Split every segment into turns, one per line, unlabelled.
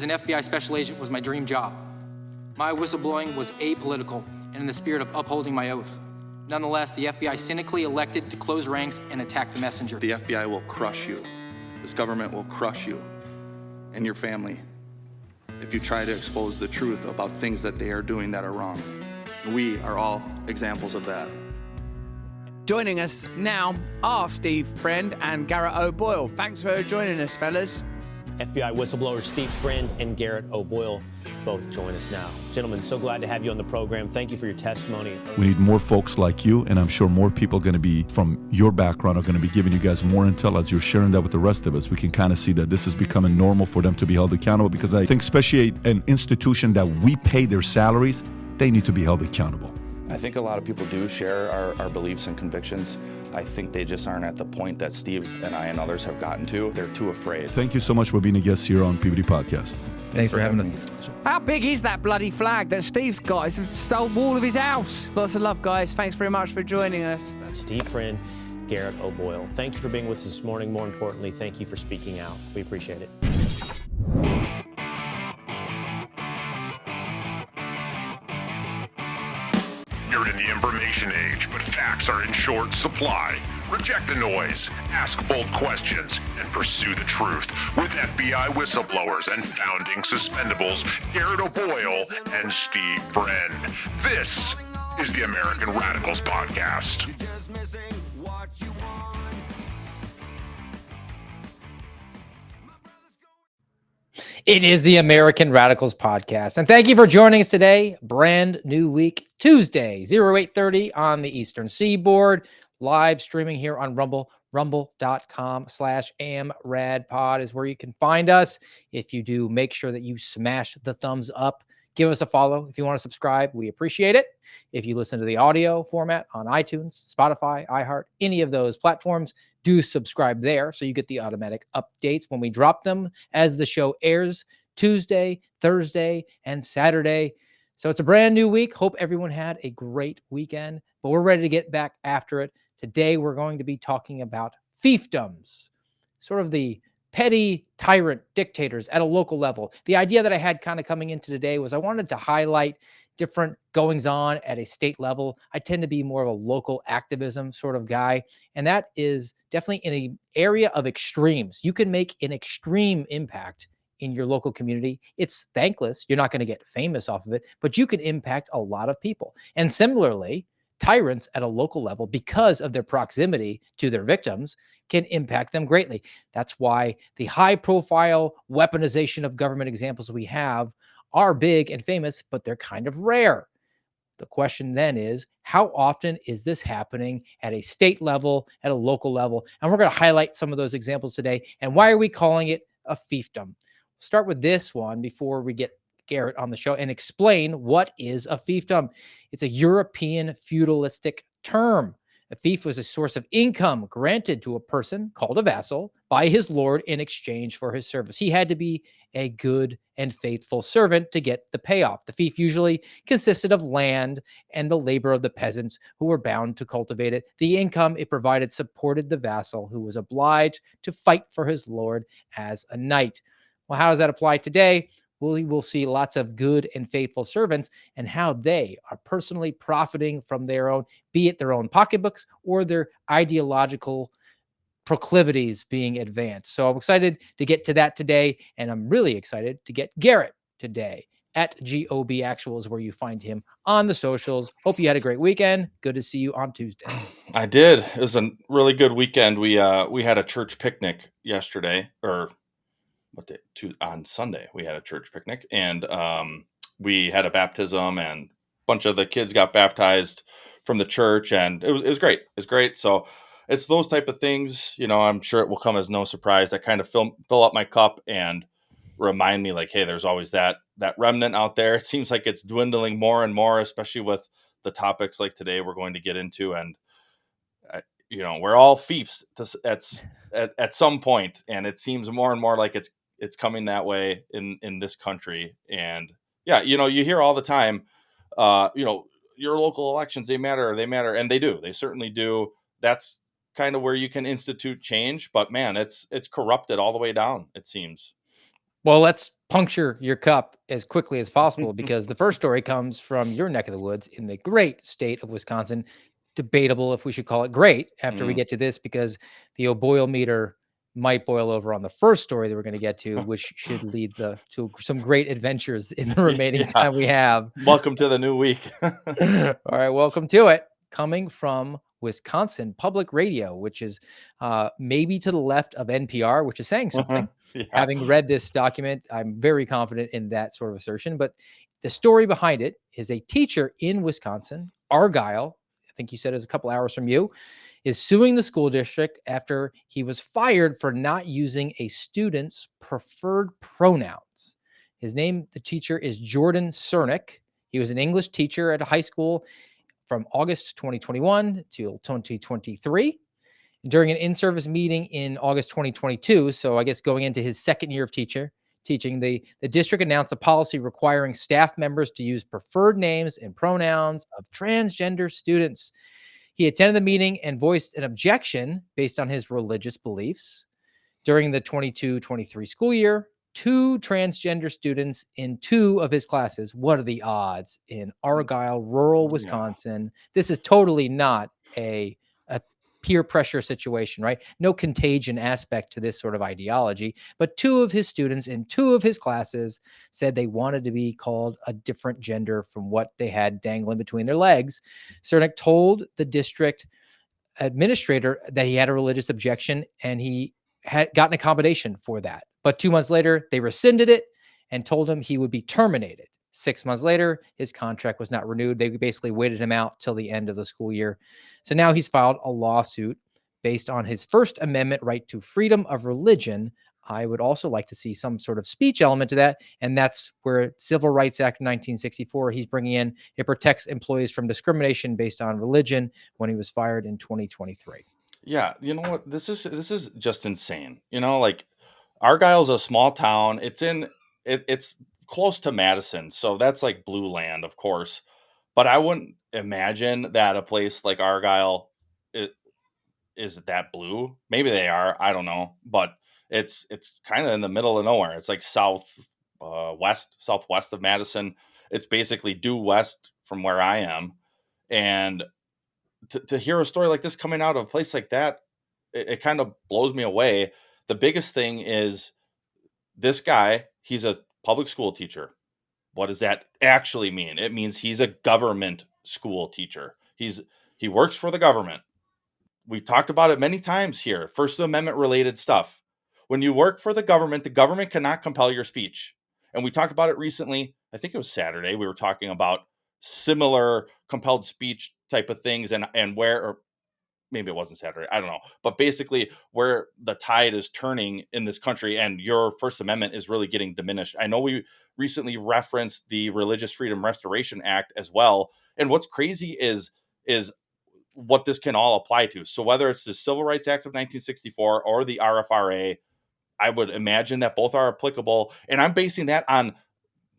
as an FBI special agent was my dream job. My whistleblowing was apolitical and in the spirit of upholding my oath. Nonetheless, the FBI cynically elected to close ranks and attack the messenger.
The FBI will crush you. This government will crush you and your family if you try to expose the truth about things that they are doing that are wrong. We are all examples of that.
Joining us now are Steve Friend and Garrett O'Boyle. Thanks for joining us, fellas.
FBI whistleblowers Steve Friend and Garrett O'Boyle both join us now. Gentlemen, so glad to have you on the program. Thank you for your testimony.
We need more folks like you, and I'm sure more people are going to be from your background are going to be giving you guys more intel as you're sharing that with the rest of us. We can kind of see that this is becoming normal for them to be held accountable, because I think especially an institution that we pay their salaries, they need to be held accountable.
I think a lot of people do share our beliefs and convictions. I think they just aren't at the point that Steve and I and others have gotten to. They're too afraid.
Thank you so much for being a guest here on PBD Podcast.
Thanks for having us.
How big is that bloody flag that Steve's got? It's the stone wall of his house. Lots of love, guys. Thanks very much for joining us.
Steve Friend, Garrett O'Boyle, thank you for being with us this morning. More importantly, thank you for speaking out. We appreciate it.
You're in the information age, but facts are in short supply. Reject the noise, ask bold questions, and pursue the truth with FBI whistleblowers and founding suspendables Garrett O'Boyle and Steve Friend. This is the American Radicals Podcast.
It is the American Radicals Podcast. And thank you for joining us today. Brand new week, Tuesday, 0830 on the Eastern Seaboard. Live streaming here on Rumble. Rumble.com/AMRadPod is where you can find us. If you do, make sure that you smash the thumbs up. Give us a follow if you want to subscribe. We appreciate it. If you listen to the audio format on iTunes, Spotify, iHeart, any of those platforms, do subscribe there so you get the automatic updates when we drop them as the show airs Tuesday, Thursday, and Saturday. So it's a brand new week. Hope everyone had a great weekend, but we're ready to get back after it. Today, we're going to be talking about fiefdoms, sort of the petty tyrant dictators at a local level. The idea that I had kind of coming into today was I wanted to highlight different goings on at a state level. I tend to be more of a local activism sort of guy, and that is definitely in an area of extremes. You can make an extreme impact in your local community. It's thankless. You're not going to get famous off of it, but you can impact a lot of people. And similarly, tyrants at a local level, because of their proximity to their victims, can impact them greatly. That's why the high-profile weaponization of government examples we have are big and famous, but they're kind of rare. The question then is, how often is this happening at a state level, at a local level? And we're going to highlight some of those examples today. And why are we calling it a fiefdom? Start with this one before we get Garrett on the show and explain what is a fiefdom. It's a European feudalistic term. A fief was a source of income granted to a person called a vassal by his lord in exchange for his service. He had to be a good and faithful servant to get the payoff. The fief usually consisted of land and the labor of the peasants who were bound to cultivate it. The income it provided supported the vassal, who was obliged to fight for his lord as a knight. Well, how does that apply today? We will see lots of good and faithful servants and how they are personally profiting from their own, be it their own pocketbooks or their ideological proclivities being advanced. So I'm excited to get to that today, and I'm really excited to get Garrett today at GOB Actual is where you find him on the socials. Hope you had a great weekend. Good to see you on Tuesday.
I did. It was a really good weekend. We had a church picnic yesterday, or on Sunday. We had a church picnic, and we had a baptism, and a bunch of the kids got baptized from the church, and it was great. It was great. So it's those type of things, I'm sure it will come as no surprise that kind of fill up my cup and remind me like, hey, there's always that remnant out there. It seems like it's dwindling more and more, especially with the topics like today we're going to get into. And, we're all fiefs at some point, and it seems more and more like it's coming that way in this country. And yeah, you hear all the time, your local elections, they matter. And they do. They certainly do. That's kind of where you can institute change, but man, it's corrupted all the way down, it seems.
Well, let's puncture your cup as quickly as possible because the first story comes from your neck of the woods in the great state of Wisconsin. Debatable if we should call it great after we
Mm.
get to this, because the O'Boyle meter might boil over on the first story that we're going to get to, which should lead to some great adventures in the remaining
Yeah.
time we have.
Welcome to the new week.
All right, welcome to it. Coming from Wisconsin Public Radio, which is maybe to the left of NPR, which is saying something.
Yeah.
Having read this document, I'm very confident in that sort of assertion. But the story behind it is a teacher in Wisconsin, Argyle, I think you said is a couple hours from you, is suing the school district after he was fired for not using a student's preferred pronouns. His name, the teacher, is Jordan Cernick. He was an English teacher at a high school from August 2021 to 2023. During an in-service meeting in August 2022, so I guess going into his second year of teaching, the district announced a policy requiring staff members to use preferred names and pronouns of transgender students. He attended the meeting and voiced an objection based on his religious beliefs. During the 22-23 school year, 2 transgender students in 2 of his classes. What are the odds in Argyle, rural
Yeah.
Wisconsin? This is totally not a peer pressure situation, right? No contagion aspect to this sort of ideology. But 2 of his students in 2 of his classes said they wanted to be called a different gender from what they had dangling between their legs. Cernick told the district administrator that he had a religious objection and he had gotten accommodation for that. But 2 months later, they rescinded it and told him he would be terminated. 6 months later, his contract was not renewed. They basically waited him out till the end of the school year. So now he's filed a lawsuit based on his First Amendment right to freedom of religion. I would also like to see some sort of speech element to that. And that's where Civil Rights Act 1964, he's bringing in, it protects employees from discrimination based on religion when he was fired in 2023.
Yeah, you know what? This is just insane. Like Argyle's a small town. It's close to Madison, so that's like blue land, of course. But I wouldn't imagine that a place like Argyle is that blue. Maybe they are. I don't know, but it's kind of in the middle of nowhere. It's like southwest of Madison. It's basically due west from where I am, and to hear a story like this coming out of a place like that, it kind of blows me away. The biggest thing is this guy, he's a public school teacher. What does that actually mean? It means he's a government school teacher. He works for the government. We've talked about it many times here. First Amendment related stuff. When you work for the government cannot compel your speech. And we talked about it recently. I think it was Saturday. We were talking about similar compelled speech type of things and where, or maybe it wasn't Saturday. I don't know. But basically, where the tide is turning in this country and your First Amendment is really getting diminished. I know we recently referenced the Religious Freedom Restoration Act as well. And what's crazy is what this can all apply to. So whether it's the Civil Rights Act of 1964 or the RFRA, I would imagine that both are applicable. And I'm basing that on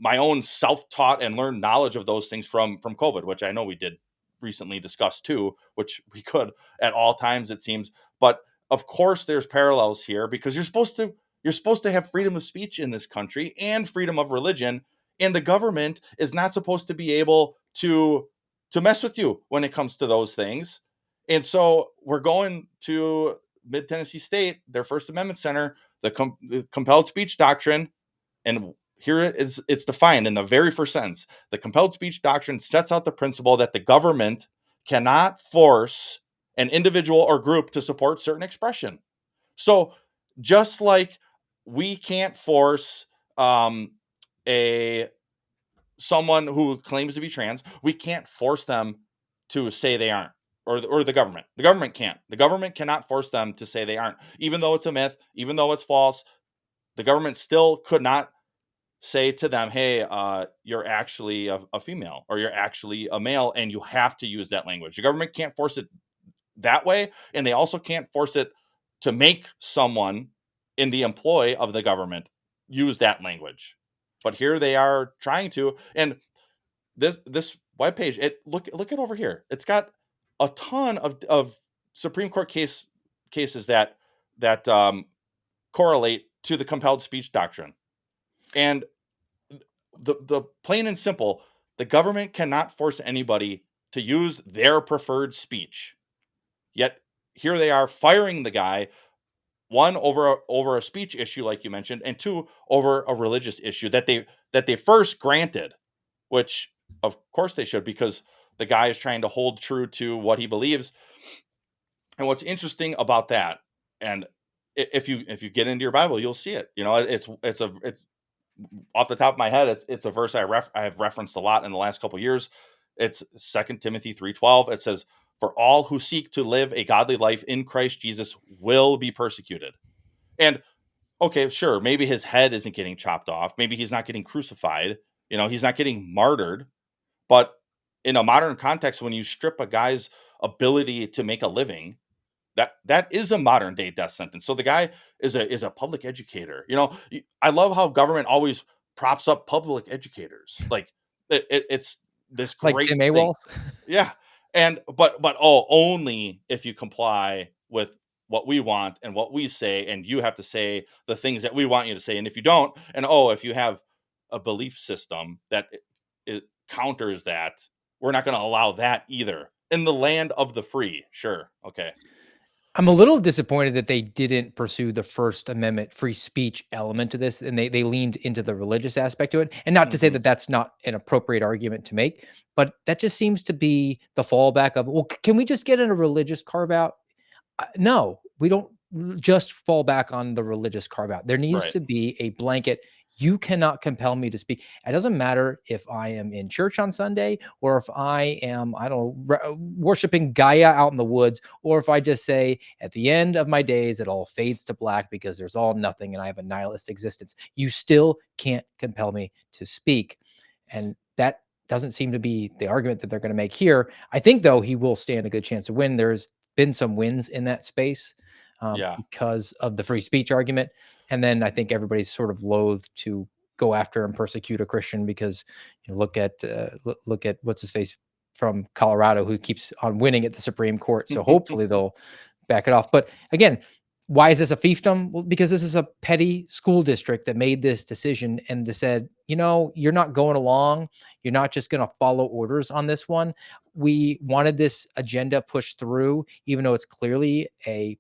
my own self-taught and learned knowledge of those things from COVID, which I know we did recently discuss too, which we could at all times, it seems. But of course there's parallels here because you're supposed to have freedom of speech in this country and freedom of religion. And the government is not supposed to be able to mess with you when it comes to those things. And so we're going to Mid Tennessee State, their First Amendment Center, the compelled speech doctrine, and here it's defined in the very first sentence. The compelled speech doctrine sets out the principle that the government cannot force an individual or group to support certain expression. So just like we can't force a someone who claims to be trans, we can't force them to say they aren't, or the government. The government can't. The government cannot force them to say they aren't, even though it's a myth, even though it's false. The government still could not say to them, hey, you're actually a female or you're actually a male and you have to use that language. The government can't force it that way. And they also can't force it to make someone in the employ of the government use that language. But here they are trying to. And this webpage, look it over here. It's got a ton of Supreme Court cases that correlate to the compelled speech doctrine. And the plain and simple, the government cannot force anybody to use their preferred speech. Yet here they are firing the guy, one over a speech issue like you mentioned, and two over a religious issue that they first granted, which of course they should, because the guy is trying to hold true to what he believes. And what's interesting about that, and if you get into your Bible, you'll see it. You know, it's off the top of my head, it's a verse I have referenced a lot in the last couple of years. It's 2 Timothy 3:12. It says, "For all who seek to live a godly life in Christ Jesus will be persecuted." And okay, sure, maybe his head isn't getting chopped off, maybe he's not getting crucified, you know, he's not getting martyred, but in a modern context, when you strip a guy's ability to make a living, that is a modern day death sentence. So the guy is a public educator. You know, I love how government always props up public educators. Like it's this
Like Tim
great thing.
Awals.
Yeah. And but oh, only if you comply with what we want and what we say, and you have to say the things that we want you to say. And if you don't, and oh, if you have a belief system that it counters that, we're not going to allow that either. In the land of the free, sure, okay.
I'm a little disappointed that they didn't pursue the First Amendment free speech element to this, and they leaned into the religious aspect to it. And not to say
Mhm.
that that's not an appropriate argument to make, but that just seems to be the fallback of, well, can we just get in a religious carve out? No, we don't just fall back on the religious carve out. There needs
Right.
to be a blanket. You cannot compel me to speak. It doesn't matter if I am in church on Sunday or if I am, I don't know, worshiping Gaia out in the woods, or if I just say at the end of my days, it all fades to black because there's all nothing and I have a nihilist existence. You still can't compel me to speak. And that doesn't seem to be the argument that they're going to make here. I think, though, he will stand a good chance to win. There's been some wins in that space
Yeah.
because of the free speech argument. And then I think everybody's sort of loath to go after and persecute a Christian because you look at what's his face from Colorado who keeps on winning at the Supreme Court. So hopefully they'll back it off. But again, why is this a fiefdom? Well, because this is a petty school district that made this decision and they said, you know, you're not going along. You're not just going to follow orders on this one. We wanted this agenda pushed through, even though it's clearly a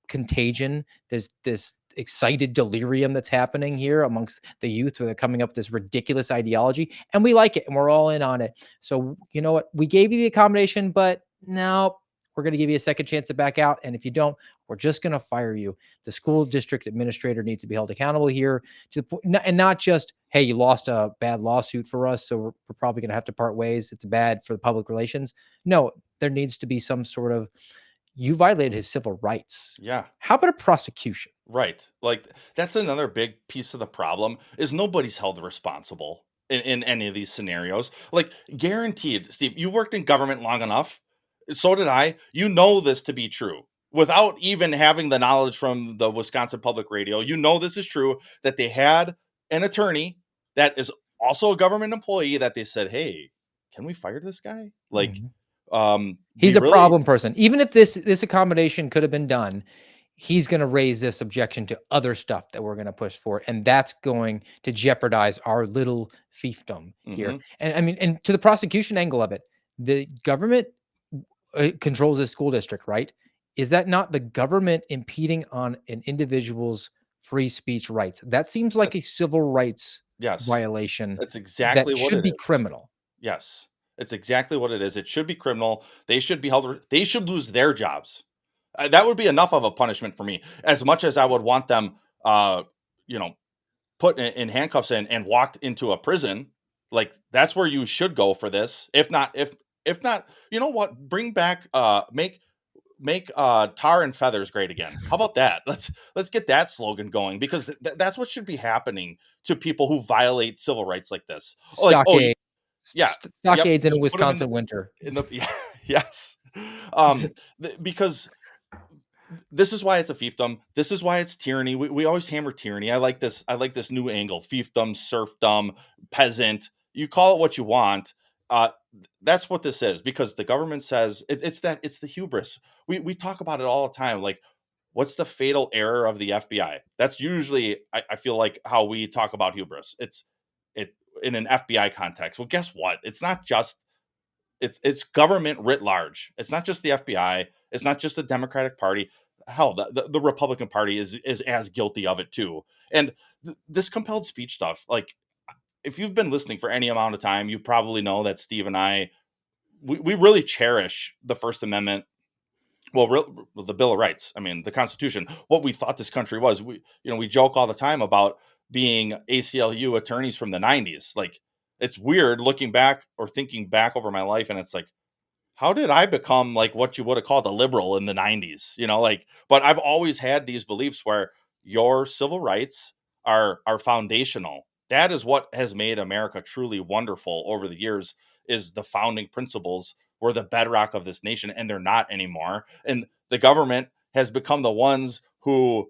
contagion. There's this excited delirium that's happening here amongst the youth where they're coming up with this ridiculous ideology, and we like it and we're all in on it. So, you know what? We gave you the accommodation, but no, we're going to give you a second chance to back out. And if you don't, we're just going to fire you. The school district administrator needs to be held accountable here to the point, and not just, hey, you lost a bad lawsuit for us, so we're probably going to have to part ways. It's bad for the public relations. No, there needs to be some sort of, you violated his civil rights.
Yeah.
How about a prosecution?
Right. Like that's another big piece of the problem is nobody's held responsible in any of these scenarios. Like guaranteed, Steve, you worked in government long enough. So did I. You know this to be true. Without even having the knowledge from the Wisconsin Public Radio, you know this is true that they had an attorney that is also a government employee that they said, "Hey, can we fire this guy?" Like
Mhm.
we
He's a
really
problem person. Even if this accommodation could have been done, he's going to raise this objection to other stuff that we're going to push for, and that's going to jeopardize our little fiefdom here.
Mhm.
And I mean, and to the prosecution angle of it, the government controls the school district, right? Is that not the government impeding on an individual's free speech rights? That seems like a civil rights
Yes.
violation
That's
that
exactly what
should
it
be
is.
criminal.
Yes. It's exactly what it is. It should be criminal. They should be held. They should lose their jobs. That would be enough of a punishment for me. As much as I would want them, you know, put in handcuffs and walked into a prison. Like that's where you should go for this. If not, you know what? Bring back, make tar and feathers great again. How about that? Let's get that slogan going because that's what should be happening to people who violate civil rights like this. Like, oh,
Stockade,
yeah. Yep.
stockades in a
Just put them
Wisconsin winter.
in the yeah, yes. Because this is why it's a fiefdom. This is why it's tyranny. We always hammer tyranny. I like this new angle: fiefdom, serfdom, peasant. You call it what you want. That's what this is because the government says it's the hubris. We talk about it all the time. Like What's the fatal error of the FBI? That's usually, I feel like, how we talk about hubris. It in an FBI context. Well, guess what? It's not just it's government writ large. It's not just the FBI. It's not just the Democratic Party. Hell, the Republican Party is as guilty of it too. And this compelled speech stuff, like, if you've been listening for any amount of time, you probably know that Steve and I, we really cherish the First Amendment. Well, the Bill of Rights. I mean, the Constitution. What we thought this country was. We joke all the time about being ACLU attorneys from the '90s. Like, it's weird looking back or thinking back over my life, and it's like, how did I become like what you would have called a liberal in the '90s? But I've always had these beliefs where your civil rights are foundational. That is what has made America truly wonderful over the years. Is the founding principles were the bedrock of this nation, and they're not anymore. And the government has become the ones who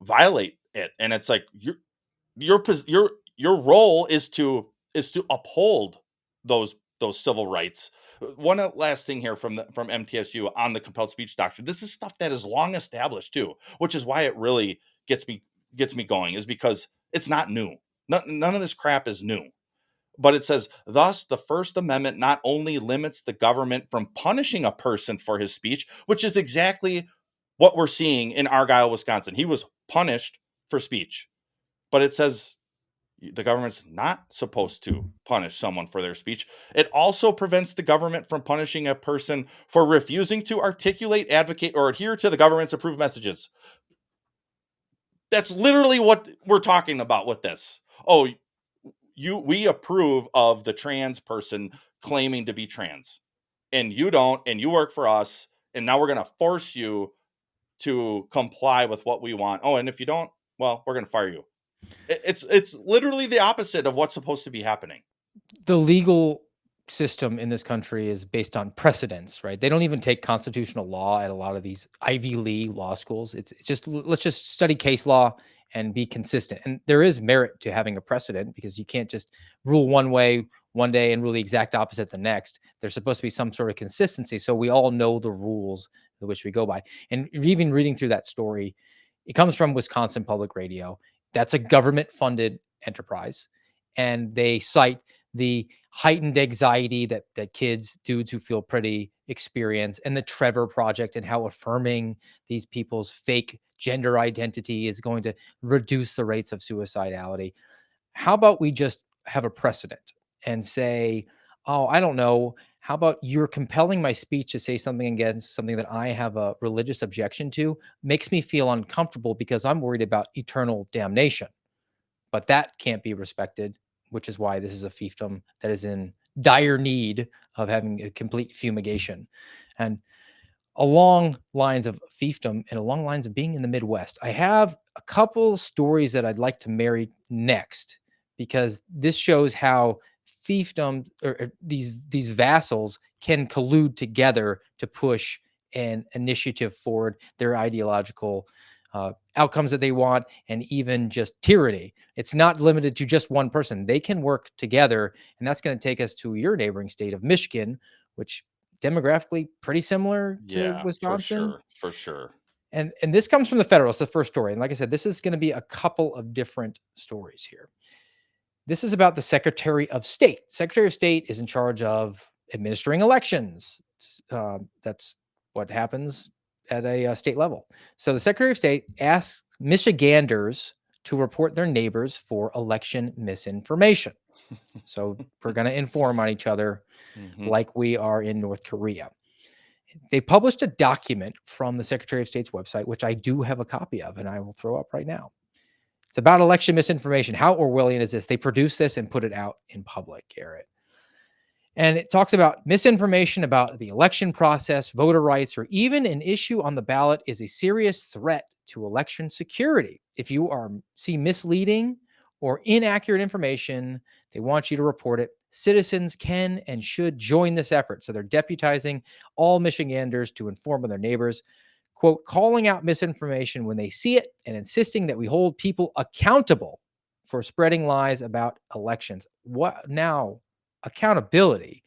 violate it. And it's like your role is to uphold those civil rights. One last thing here from MTSU on the compelled speech doctrine. This is stuff that is long established too, which is why it really gets me going, is because it's not new. None of this crap is new. But it says, thus, the First Amendment not only limits the government from punishing a person for his speech, which is exactly what we're seeing in Argyle, Wisconsin. He was punished for speech. But it says the government's not supposed to punish someone for their speech. It also prevents the government from punishing a person for refusing to articulate, advocate, or adhere to the government's approved messages. That's literally what we're talking about with this. Oh, we approve of the trans person claiming to be trans, and you don't, and you work for us, and now we're going to force you to comply with what we want. Oh, and if you don't, well, we're going to fire you. It's literally the opposite of what's supposed to be happening.
The legal system in this country is based on precedents, right? They don't even take constitutional law at a lot of these Ivy League law schools. It's just, let's just study case law and be consistent. And there is merit to having a precedent, because you can't just rule one way one day and rule the exact opposite the next. There's supposed to be some sort of consistency, so we all know the rules which we go by. And even reading through that story, it comes from Wisconsin Public Radio. That's a government funded enterprise. And they cite the heightened anxiety that kids, dudes who feel pretty, experience, and the Trevor Project, and how affirming these people's fake gender identity is going to reduce the rates of suicidality. How about we just have a precedent and say, oh, I don't know, how about you're compelling my speech to say something against something that I have a religious objection to, makes me feel uncomfortable because I'm worried about eternal damnation. But that can't be respected, which is why this is a fiefdom that is in dire need of having a complete fumigation. And along lines of fiefdom and along lines of being in the Midwest, I have a couple stories that I'd like to marry next, because this shows how fiefdom, or these vassals, can collude together to push an initiative forward, their ideological outcomes that they want, and even just tyranny. It's not limited to just one person. They can work together, and that's going to take us to your neighboring state of Michigan, which demographically pretty similar to
Yeah,
Wisconsin.
for sure.
And this comes from the Federalist, the first story. And like I said, this is going to be a couple of different stories here. This is about the Secretary of State. Secretary of State is in charge of administering elections. That's what happens at a state level. So the Secretary of State asks Michiganders to report their neighbors for election misinformation. So we're going to inform on each other like we are in North Korea. They published a document from the Secretary of State's website, which I do have a copy of, and I will throw up right now. It's about election misinformation. How Orwellian is this? They produced this and put it out in public, Garrett. And it talks about misinformation about the election process, voter rights, or even an issue on the ballot is a serious threat to election security. If you see misleading or inaccurate information, they want you to report it. Citizens can and should join this effort. So they're deputizing all Michiganders to inform on their neighbors, quote, calling out misinformation when they see it and insisting that we hold people accountable for spreading lies about elections. What now? Accountability.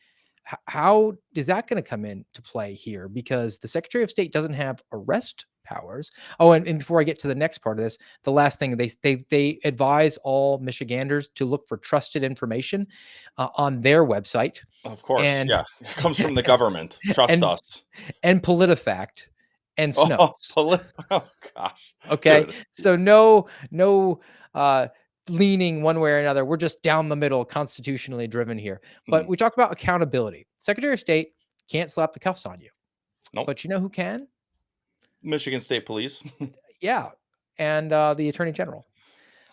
How is that going to come into play here? Because the Secretary of State doesn't have arrest powers. Oh, and before I get to the next part of this, the last thing they advise all Michiganders to look for trusted information on their website
Of course,
and
yeah. It comes from the government. Trust
and
us.
and PolitiFact and
Oh,
Snopes.
oh gosh,
Okay.
dude.
So no uh leaning one way or another. We're just down the middle, constitutionally driven here. But
Mm,
we talk about accountability. Secretary of State can't slap the cuffs on you.
nope.
But you know who can?
Michigan State Police.
Yeah. And the Attorney General.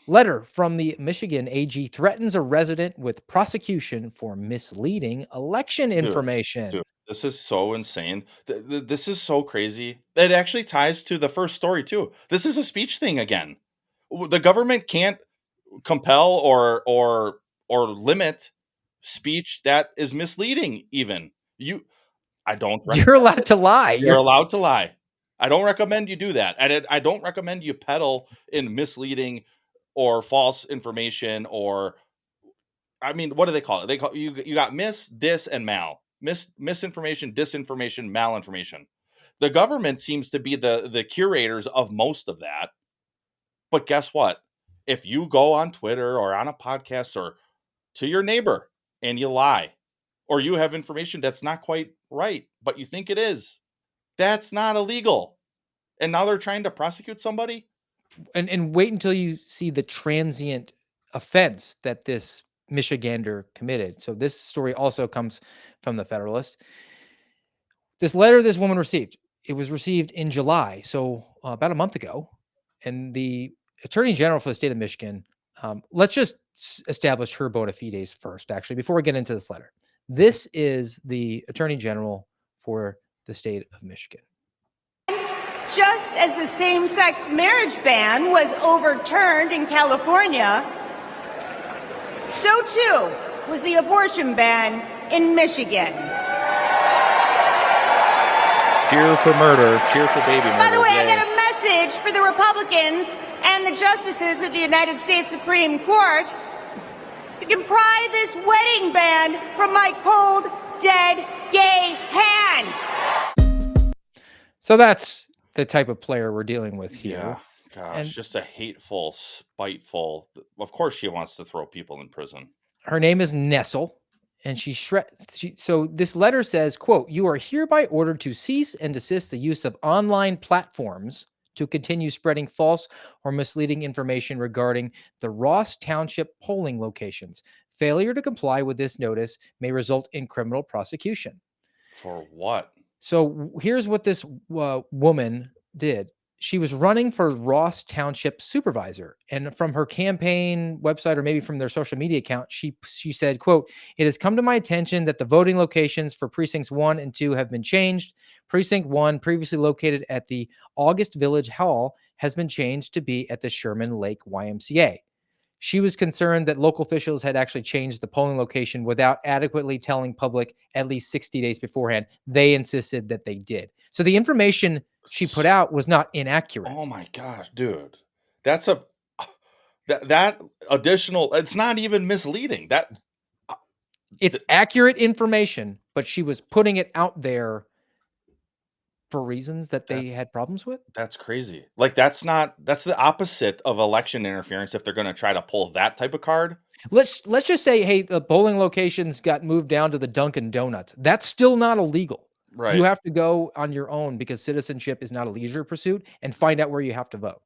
Letter from the Michigan AG threatens a resident with prosecution for misleading election
Dude,
information.
dude, this is so insane. This is so crazy. It actually ties to the first story too. This is a speech thing again. The government can't compel or limit speech that is misleading even. I don't
You're
recommend
allowed
it.
to lie.
You're allowed to lie. I don't recommend you do that. And I don't recommend you peddle in misleading or false information or I mean, what do they call it? They call you got dis, and mal. Misinformation, disinformation, malinformation. The government seems to be the curators of most of that. But guess what? If you go on Twitter or on a podcast or to your neighbor and you lie, or you have information that's not quite right, but you think it is, that's not illegal. And now they're trying to prosecute somebody?
And wait until you see the transient offense that this Michigander committed. So this story also comes from the Federalist. This letter this woman received, it was received in July, so about a month ago, and the Attorney General for the state of Michigan. Let's just establish her bona fides first, actually, before we get into this letter. This is the Attorney General for the state of Michigan.
Just as the same-sex marriage ban was overturned in California, so too was the abortion ban in Michigan.
Cheer for murder, cheer for baby murder.
By the way, I
yay.
got a message for the Republicans and the justices of the United States Supreme Court. You can pry this wedding band from my cold, dead, gay hand.
So that's the type of player we're dealing with here.
Yeah, gosh,
And
just a hateful, spiteful. Of course, she wants to throw people in prison.
her name is Nestle, and so this letter says, quote, "You are hereby ordered to cease and desist the use of online platforms to continue spreading false or misleading information regarding the Ross Township polling locations. Failure to comply with this notice may result in criminal prosecution."
For what?
So here's what this woman did. She was running for Ross Township supervisor, and from her campaign website or maybe from their social media account, she said, "quote, it has come to my attention that the voting locations for precincts 1 and 2 have been changed. Precinct 1, previously located at the August Village Hall, has been changed to be at the Sherman Lake YMCA." She was concerned that local officials had actually changed the polling location without adequately telling public at least 60 days beforehand. They insisted that they did. So the information she put out was not inaccurate.
Oh my gosh, dude. That's a that additional, it's not even misleading.
It's accurate information, but she was putting it out there for reasons that they
That's
had problems with.
that's crazy. Like that's the opposite of election interference if they're going to try to pull that type of card.
Let's just say, hey, the polling locations got moved down to the Dunkin' Donuts. That's still not illegal.
Right.
You have to go on your own because citizenship is not a leisure pursuit and find out where you have to vote.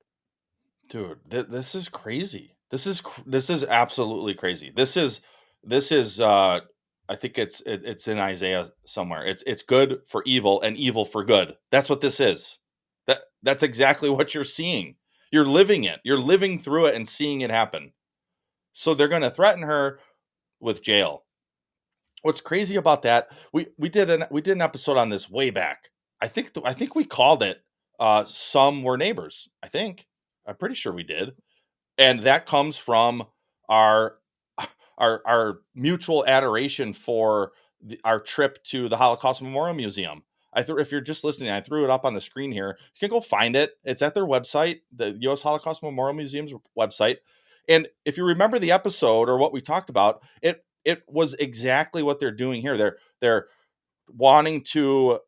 Dude, this is crazy. This is absolutely crazy. This is I think it's in Isaiah somewhere. It's good for evil and evil for good. That's what this is. That's exactly what you're seeing. You're living it. You're living through it and seeing it happen. So they're going to threaten her with jail. What's crazy about that? We did an episode on this way back. I think we called it Some Were Neighbors. I'm pretty sure we did. And that comes from our our mutual adoration for our trip to the Holocaust Memorial Museum. If you're just listening, I threw it up on the screen here. You can go find it. It's at their website, the U.S. Holocaust Memorial Museum's website. And if you remember the episode or what we talked about, it was exactly what they're doing here. They're wanting to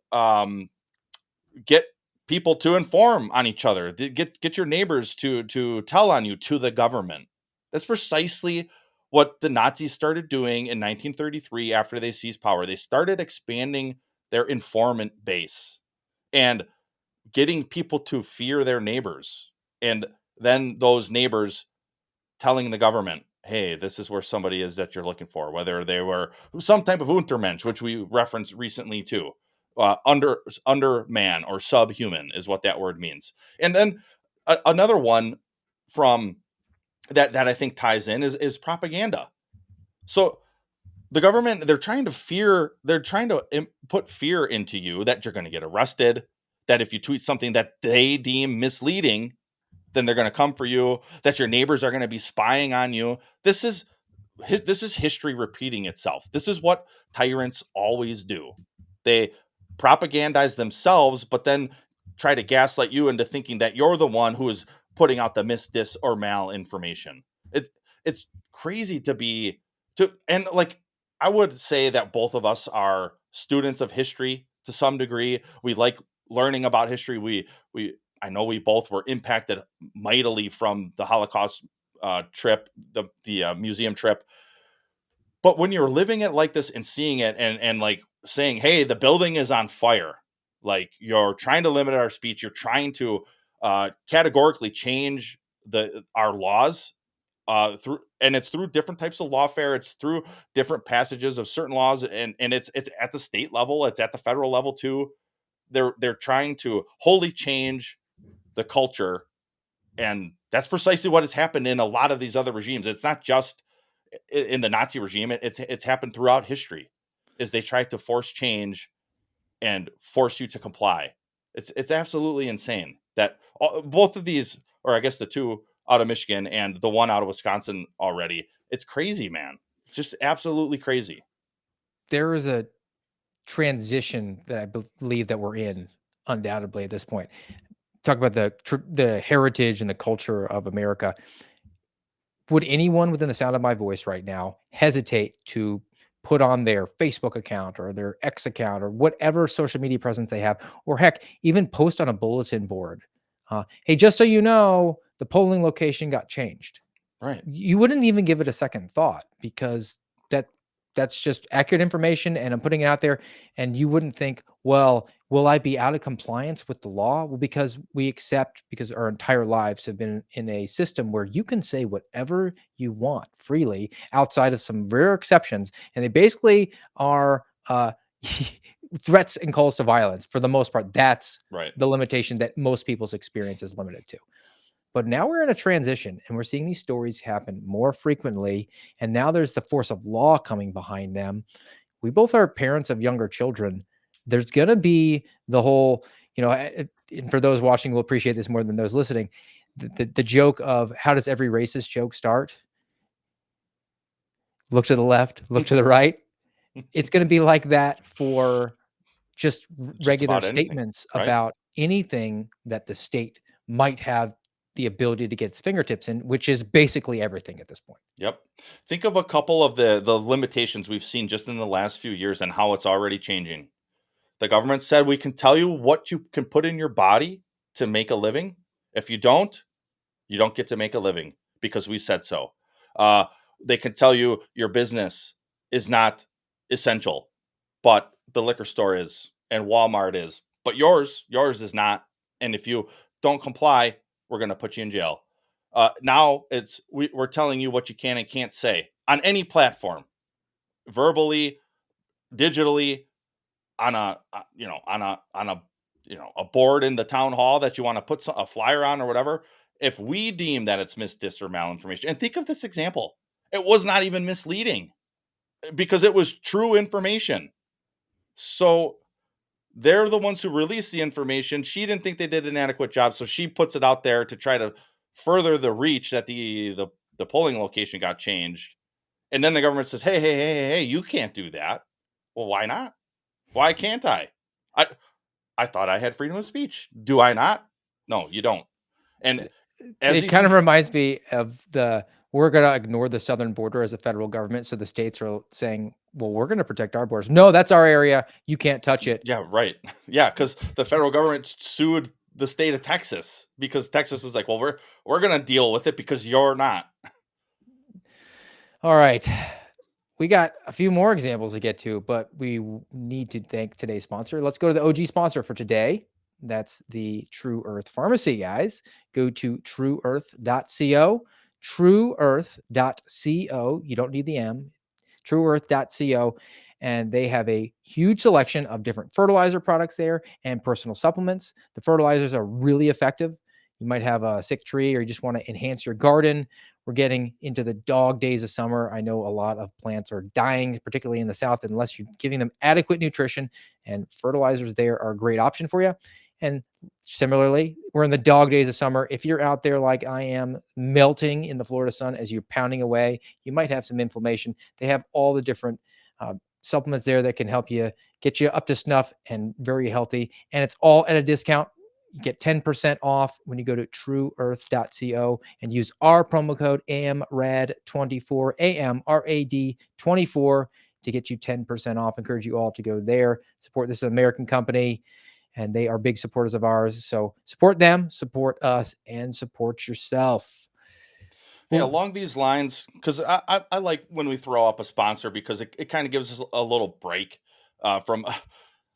get people to inform on each other, get your neighbors to tell on you to the government. That's precisely what the Nazis started doing in 1933 after they seized power. They started expanding their informant base and getting people to fear their neighbors. And then those neighbors telling the government, hey, this is where somebody is that you're looking for, whether they were some type of Untermensch, which we referenced recently too. Underman or subhuman is what that word means. And then another one from that I think ties in is propaganda. So the government, they're trying to put fear into you that you're going to get arrested, that if you tweet something that they deem misleading, then they're going to come for you, that your neighbors are going to be spying on you. This is history repeating itself. This is what tyrants always do. They propagandize themselves, but then try to gaslight you into thinking that you're the one who is putting out the mis, dis, or mal information. It's crazy and like, I would say that both of us are students of history to some degree. We like learning about history. I know we both were impacted mightily from the Holocaust trip, the museum trip. But when you're living it like this and seeing it and like saying, "Hey, the building is on fire," like you're trying to limit our speech, you're trying to categorically change our laws it's through different types of lawfare. It's through different passages of certain laws, and it's at the state level, it's at the federal level too. They're trying to wholly change the culture, and that's precisely what has happened in a lot of these other regimes. It's not just in the Nazi regime. It's happened throughout history, is they try to force change and force you to comply. It's absolutely insane that both of these, or I guess the two out of Michigan and the one out of Wisconsin already. It's crazy, man. It's just absolutely crazy.
There is a transition that I believe that we're in undoubtedly at this point. Talk about the heritage and the culture of America. Would anyone within the sound of my voice right now hesitate to put on their Facebook account or their X account or whatever social media presence they have, or heck, even post on a bulletin board? Hey, just so you know, the polling location got changed.
Right.
You wouldn't even give it a second thought because that's just accurate information and I'm putting it out there, and you wouldn't think, well, will I be out of compliance with the law? Well, because because our entire lives have been in a system where you can say whatever you want freely outside of some rare exceptions, and they basically are threats and calls to violence for the most part. That's
Right.
the limitation that most people's experience is limited to. But now we're in a transition and we're seeing these stories happen more frequently. And now there's the force of law coming behind them. We both are parents of younger children. There's going to be the whole, and for those watching will appreciate this more than those listening, the joke of how does every racist joke start? Look to the left, look to the right. It's going to be like that for just
Just
regular
about anything,
statements
right?
about anything that the state might have the ability to get its fingertips in, which is basically everything at this point.
Yep. Think of a couple of the limitations we've seen just in the last few years and how it's already changing. The government said we can tell you what you can put in your body to make a living. If you don't get to make a living because we said so. Uh, they can tell you your business is not essential, but the liquor store is and Walmart is, but yours is not. And if you don't comply, we're going to put you in jail. Now we're telling you what you can and can't say on any platform, verbally, digitally, on a board in the town hall that you want to put a flyer on or whatever. If we deem that it's dis or malinformation, and think of this example, it was not even misleading because it was true information. So they're the ones who released the information. She didn't think they did an adequate job, so she puts it out there to try to further the reach that the polling location got changed. And then the government says, hey, you can't do that. Well, why not? Why can't I? I I thought I had freedom of speech. Do I not? No, you don't. And as
It
these
kind of
things,
reminds me of the we're going to ignore the southern border as a federal government. So the states are saying, well, we're going to protect our borders. No, that's our area. You can't touch it.
Yeah, right. Yeah, because the federal government sued the state of Texas because Texas was like, well, we're gonna deal with it because you're not.
All right. We got a few more examples to get to, but we need to thank today's sponsor. Let's go to the OG sponsor for today. That's the True Earth Pharmacy, guys. Go to trueearth.co, trueearth.co. You don't need the M, trueearth.co. And they have a huge selection of different fertilizer products there and personal supplements. The fertilizers are really effective. You might have a sick tree or you just want to enhance your garden. We're getting into the dog days of summer. I know a lot of plants are dying, particularly in the South, unless you're giving them adequate nutrition, and fertilizers there are a great option for you. And similarly, we're in the dog days of summer. If you're out there like I am, melting in the Florida sun as you're pounding away, you might have some inflammation. They have all the different supplements there that can help you get you up to snuff and very healthy. And it's all at a discount. You get 10% off when you go to trueearth.co and use our promo code AMRAD24, AMRAD24 to get you 10% off. Encourage you all to go there. Support this American company, and they are big supporters of ours. So support them, support us, and support yourself.
Hey, along these lines, because I like when we throw up a sponsor because it kind of gives us a little break from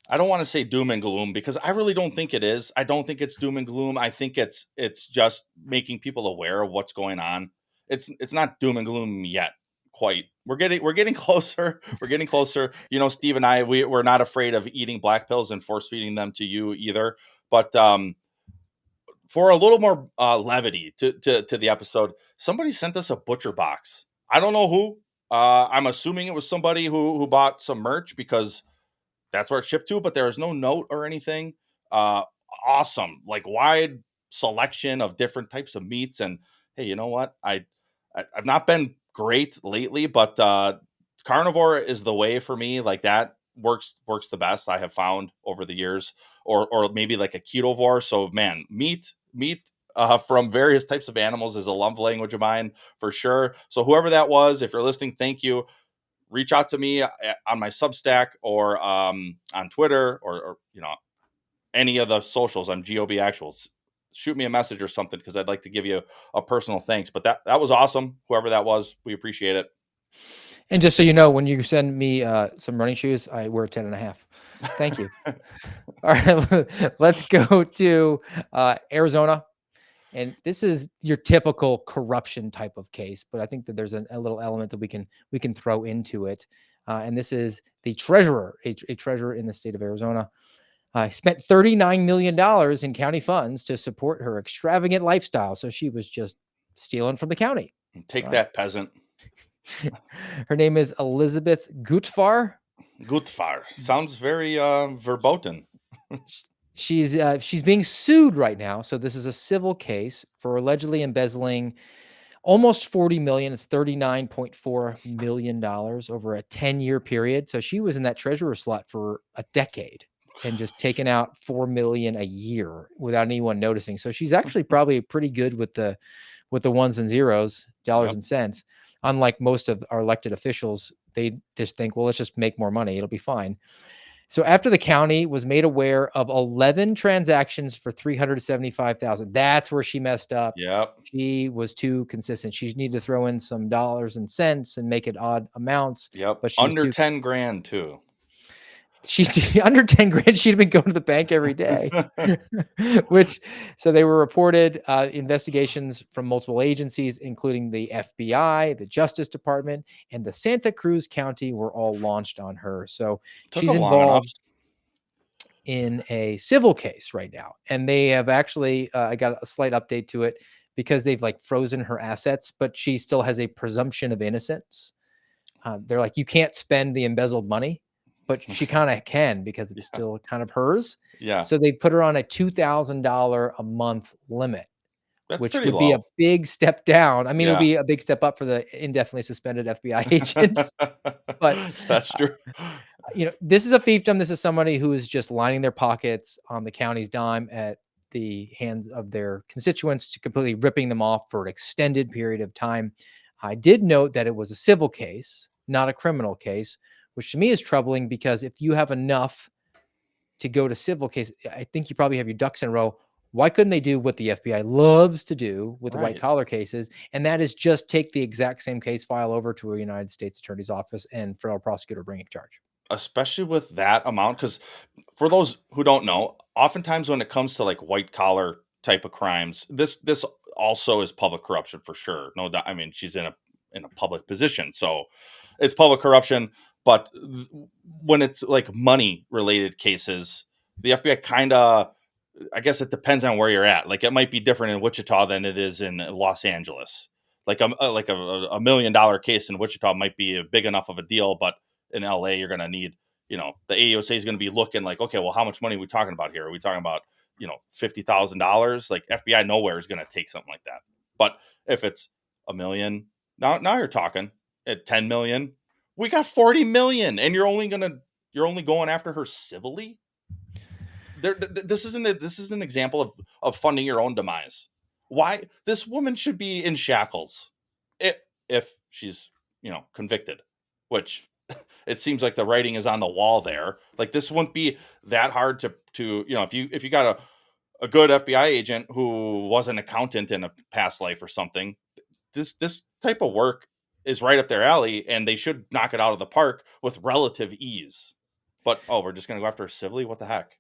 I don't want to say doom and gloom because I really don't think it is. I don't think it's doom and gloom. I think it's just making people aware of what's going on. It's not doom and gloom yet. Quite. We're getting closer. We're getting closer. You know, Steve and I, we're not afraid of eating black pills and force feeding them to you either. But for a little more levity to the episode, somebody sent us a butcher box. I don't know who. I'm assuming it was somebody who bought some merch because that's where it's shipped to, but there is no note or anything. Uh, awesome, like wide selection of different types of meats. And hey, you know what? I've not been great lately, but carnivore is the way for me. Like that works the best. I have found over the years, or maybe like a ketovore. So man, meat from various types of animals is a love language of mine for sure. So whoever that was, if you're listening, thank you. Reach out to me on my Substack or on Twitter or you know any of the socials. I'm GOB Actuals. Shoot me a message or something because I'd like to give you a personal thanks. But that was awesome. Whoever that was, we appreciate it.
And just so you know, when you send me some running shoes, I wear 10.5. Thank you. All right, let's go to Arizona. And this is your typical corruption type of case, but I think that there's a little element that we can throw into it. And this is the treasurer, a treasurer in the state of Arizona, spent $39 million in county funds to support her extravagant lifestyle. So she was just stealing from the county.
Take that, peasant.
Her name is Elizabeth Gutfar.
Gutfar sounds very verboten.
She's being sued right now. So this is a civil case for allegedly embezzling almost 40 million. It's $39.4 million over a 10-year period. So she was in that treasurer slot for a decade and just taking out 4 million a year without anyone noticing. So she's actually probably pretty good with the ones and zeros, dollars and cents. Unlike most of our elected officials, they just think, well, let's just make more money. It'll be fine. So after the county was made aware of 11 transactions for $375,000, that's where she messed up.
Yep.
She was too consistent. She needed to throw in some dollars and cents and make it odd amounts.
Yep.
But she
under 10 grand too.
She under 10 grand. She'd been going to the bank every day, so they were reported investigations from multiple agencies, including the FBI, the Justice Department, and the Santa Cruz County were all launched on her. So she's involved in a civil case right now. And they have actually, I got a slight update to it because they've like frozen her assets, but she still has a presumption of innocence. They're like, you can't spend the embezzled money, but she kind of can because it's still kind of hers.
Yeah.
So they put her on a $2,000 a month limit, which would be a big step down. I mean, it would be a big step up for the indefinitely suspended FBI agent. But
that's true.
You know, this is a fiefdom. This is somebody who is just lining their pockets on the county's dime at the hands of their constituents, to completely ripping them off for an extended period of time. I did note that it was a civil case, not a criminal case, which to me is troubling because if you have enough to go to civil case, I think you probably have your ducks in a row. Why couldn't they do what the FBI loves to do with the white
Right.
collar cases? And that is just take the exact same case file over to a United States Attorney's Office and federal prosecutor bring a charge.
Especially with that amount, because for those who don't know, oftentimes when it comes to like white collar type of crimes, this also is public corruption for sure. No doubt. I mean, she's in a public position, so it's public corruption. But when it's like money related cases, the FBI kind of, I guess it depends on where you're at. Like it might be different in Wichita than it is in Los Angeles. Like a $1 million case in Wichita might be a big enough of a deal, but in LA you're going to need, the AUSA is going to be looking like, okay, well, how much money are we talking about here? Are we talking about, $50,000? Like FBI nowhere is going to take something like that. But if it's a million, now you're talking at 10 million. We got 40 million, and you're only going after her civilly. This is an example of funding your own demise. Why this woman should be in shackles if she's convicted, which it seems like the writing is on the wall there. Like this wouldn't be that hard to if you got a good FBI agent who was an accountant in a past life or something. This type of work is right up their alley, and they should knock it out of the park with relative ease. But we're just gonna go after her civilly? What the heck?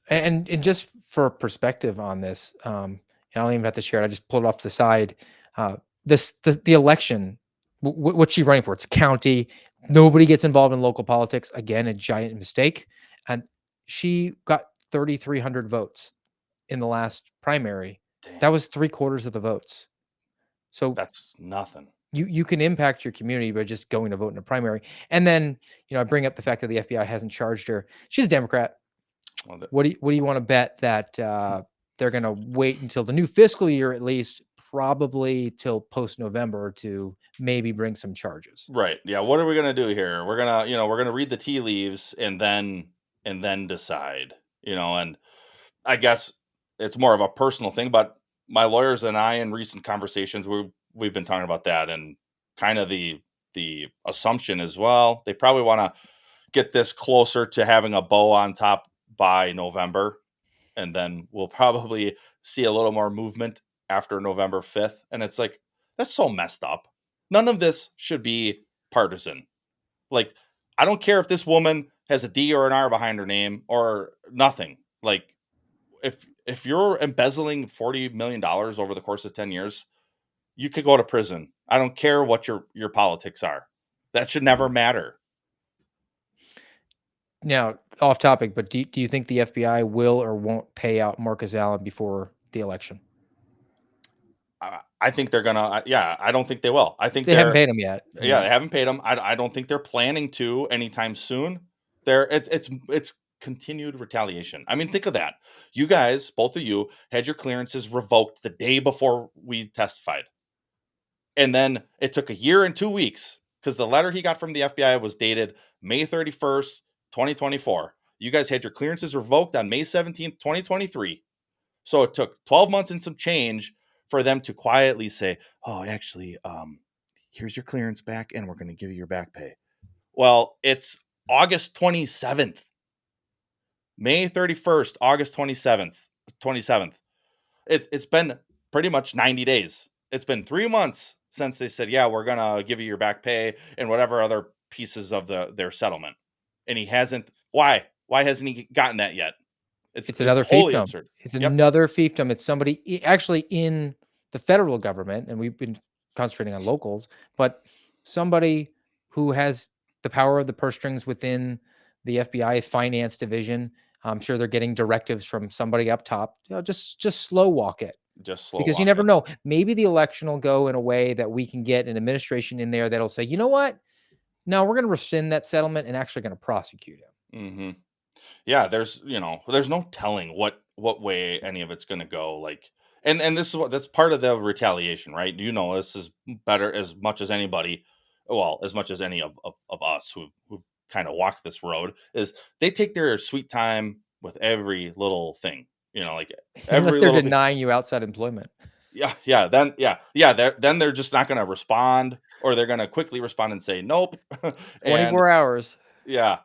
And just for perspective on this, and I don't even have to share it. I just pulled it off to the side. The election, what's she running for? It's county. Nobody gets involved in local politics. Again, a giant mistake. And she got 3,300 votes in the last primary.
Damn.
That was 3/4 of the votes. So
That's nothing.
you can impact your community by just going to vote in a primary. And then, I bring up the fact that the FBI hasn't charged her. She's a Democrat.
Well,
What do you want to bet that they're going to wait until the new fiscal year, at least probably till post November, to maybe bring some charges?
right. Yeah. What are we gonna do here? We're gonna read the tea leaves and then decide. And I guess it's more of a personal thing, but my lawyers and I, in recent conversations, we've been talking about that, and kind of the assumption as well. They probably want to get this closer to having a bow on top by November, and then we'll probably see a little more movement after November 5th. And it's like, that's so messed up. None of this should be partisan. Like, I don't care if this woman has a D or an R behind her name or nothing. Like, if you're embezzling $40 million over the course of 10 years, you could go to prison. I don't care what your politics are. That should never matter.
Now, off topic, but do you think the FBI will or won't pay out Marcus Allen before the election?
I think they're gonna. Yeah, I don't think they will. I think
They haven't paid him yet.
Yeah, they haven't paid him. I don't think they're planning to anytime soon. It's continued retaliation. I mean, think of that. You guys, both of you, had your clearances revoked the day before we testified, and then it took a year and 2 weeks because the letter he got from the FBI was dated May 31st, 2024. You guys had your clearances revoked on May 17th, 2023. So it took 12 months and some change for them to quietly say, "Oh, actually, here's your clearance back, and we're going to give you your back pay." Well, it's August 27th, May 31st, August 27th. It's been pretty much 90 days. It's been 3 months since they said, "Yeah, we're going to give you your back pay and whatever other pieces of their settlement." And he hasn't. Why? Why hasn't he gotten that yet?
It's another
wholly
fiefdom.
absurd.
It's
Yep.
another fiefdom. It's somebody actually in the federal government, and we've been concentrating on locals, but somebody who has the power of the purse strings within the FBI finance division. I'm sure they're getting directives from somebody up top. Just slow walk it.
Just slow
Because you
walk
never
it.
know. Maybe the election will go in a way that we can get an administration in there that'll say, you know what? No, we're going to rescind that settlement and actually going to prosecute him.
Mm-hmm. Yeah, there's no telling what way any of it's going to go. Like, and this is that's part of the retaliation, right? This is better as much as anybody, well, as much as any of us who've kind of walked this road, is they take their sweet time with every little thing. Like
Unless
every
they're
little bit.
denying you outside employment.
Then they're just not going to respond, or they're going to quickly respond and say nope. And
24 hours.
yeah,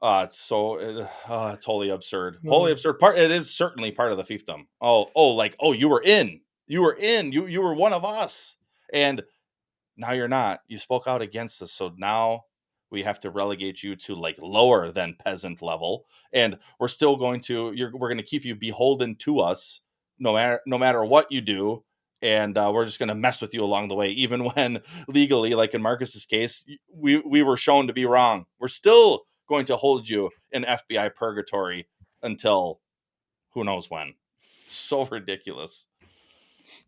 it's wholly absurd. Wholly
Oh.
absurd. It is certainly part of the fiefdom. You were in. You were one of us, and now you're not. You spoke out against us, so now we have to relegate you to like lower than peasant level, and we're going to keep you beholden to us, no matter what you do, and we're just going to mess with you along the way, even when legally, like in Marcus's case, we were shown to be wrong. We're still going to hold you in FBI purgatory until who knows when. So ridiculous.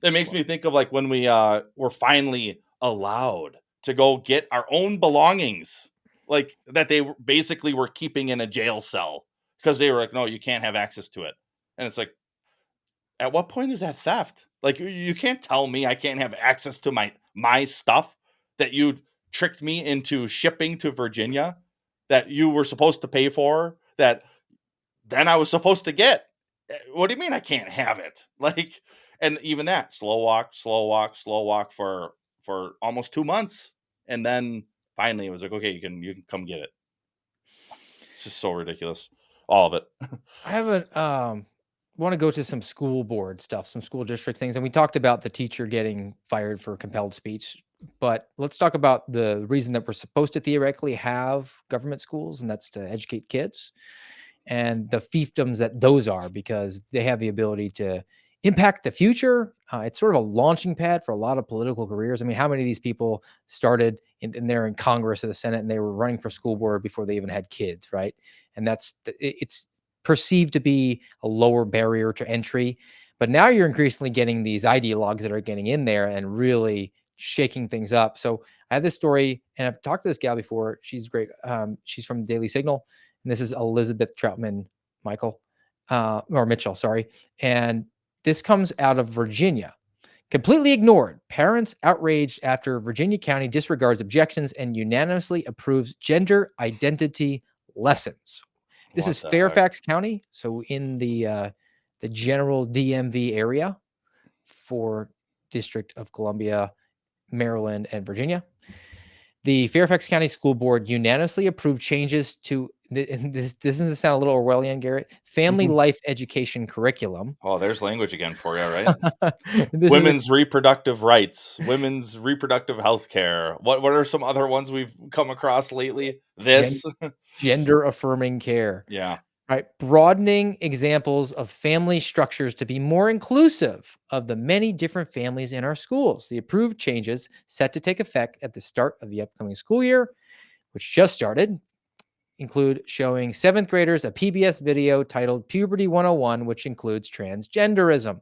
It makes me think of like when we were finally allowed to go get our own belongings, like that basically were keeping in a jail cell because they were like, no, you can't have access to it. And it's like, at what point is that theft? Like you can't tell me I can't have access to my stuff that you tricked me into shipping to Virginia, that you were supposed to pay for, that then I was supposed to get. What do you mean I can't have it? Like, and even that slow walk for almost 2 months, and then finally it was like, okay, you can come get it. It's just so ridiculous, all of it.
I have a want to go to some school board stuff, some school district things, and we talked about the teacher getting fired for compelled speech. But let's talk about the reason that we're supposed to theoretically have government schools, and that's to educate kids, and the fiefdoms that those are, because they have the ability to impact the future. It's sort of a launching pad for a lot of political careers. I mean, how many of these people started in there in Congress or the Senate and they were running for school board before they even had kids, right? And it's perceived to be a lower barrier to entry. But now you're increasingly getting these ideologues that are getting in there and really shaking things up. So I have this story, and I've talked to this gal before. She's great. She's from Daily Signal, and this is Elizabeth Troutman Michael, or Mitchell, sorry. And this comes out of Virginia. Completely ignored. Parents outraged after Virginia County disregards objections and unanimously approves gender identity lessons. This
What
is
the heck?
Fairfax County, so in the general DMV area for District of Columbia, Maryland, and Virginia. The Fairfax County School Board unanimously approved changes to and this doesn't sound a little Orwellian, Garrett, family life education curriculum.
Oh, there's language again for you, right?
This is a
Women's reproductive rights, women's reproductive health care. What are some other ones we've come across lately?
gen-
This.
gender affirming care.
Yeah.
Right, broadening examples of family structures to be more inclusive of the many different families in our schools. The approved changes set to take effect at the start of the upcoming school year, which just started, include showing seventh graders a PBS video titled Puberty 101, which includes transgenderism.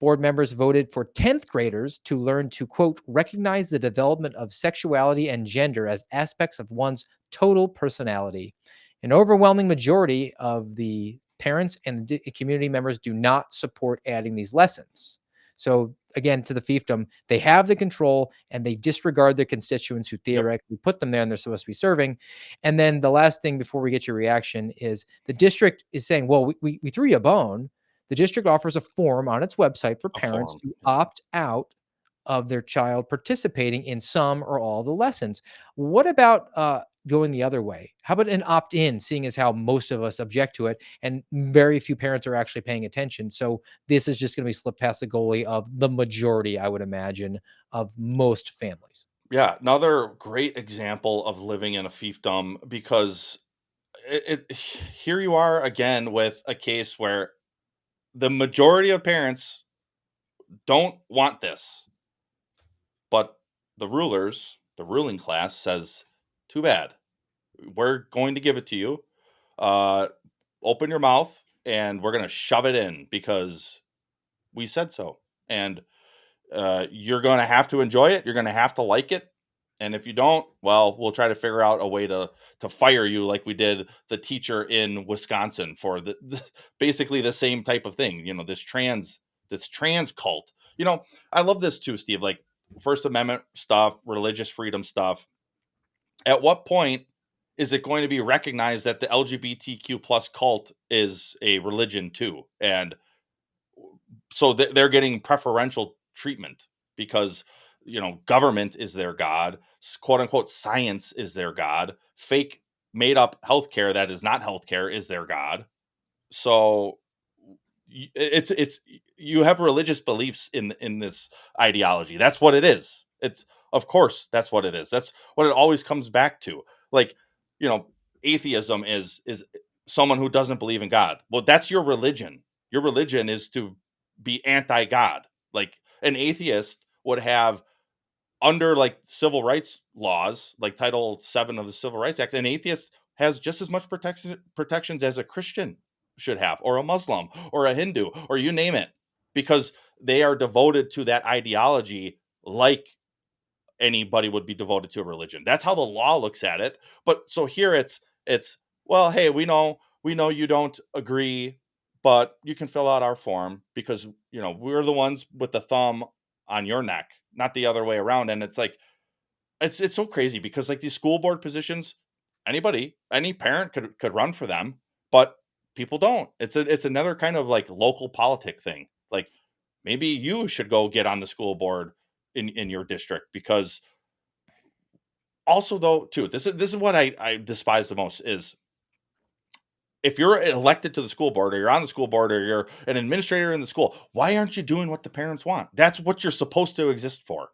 Board members voted for 10th graders to learn to, quote, recognize the development of sexuality and gender as aspects of one's total personality. An overwhelming majority of the parents and the community members do not support adding these lessons. So, again, to the fiefdom, they have the control and they disregard their constituents who
Yep.
theoretically put them there and they're supposed to be serving. And then the last thing before we get your reaction is the district is saying, well, we threw you a bone. The district offers a form on its website for
A
parents
form.
to
Yeah.
opt out of their child participating in some or all the lessons. What about going the other way? How about an opt in, seeing as how most of us object to it and very few parents are actually paying attention? So this is just going to be slipped past the goalie of the majority, I would imagine, of most families.
Yeah, another great example of living in a fiefdom, because here you are again with a case where the majority of parents don't want this, but the ruling class says, too bad. We're going to give it to you. Uh, Open your mouth and we're going to shove it in because we said so. And you're going to have to enjoy it. You're going to have to like it. And if you don't, well, we'll try to figure out a way to fire you, like we did the teacher in Wisconsin for basically the same type of thing. This trans cult. I love this too, Steve. Like First Amendment stuff, religious freedom stuff. At what point is it going to be recognized that the LGBTQ plus cult is a religion too? And so they're getting preferential treatment because, government is their God, quote unquote, science is their God, fake made up healthcare that is not healthcare is their God. So it's you have religious beliefs in this ideology. That's what it is. It's of course that's what it is. That's what it always comes back to. Like, you know, atheism is someone who doesn't believe in God. Well, that's your religion. Your religion is to be anti-God. Like an atheist would have under like civil rights laws, like Title 7 of the Civil Rights Act, an atheist has just as much protections as a Christian should have, or a Muslim, or a Hindu, or you name it, because they are devoted to that ideology like anybody would be devoted to a religion. That's how the law looks at it. But so here it's well, hey, we know you don't agree, but you can fill out our form because we're the ones with the thumb on your neck, not the other way around. And it's like it's so crazy because like these school board positions, any parent could run for them, but people don't. It's another kind of like local politic thing. Like maybe you should go get on the school board in your district because also though too this is what I despise the most is if you're elected to the school board or you're on the school board or you're an administrator in the school, why aren't you doing what the parents want? That's what you're supposed to exist for.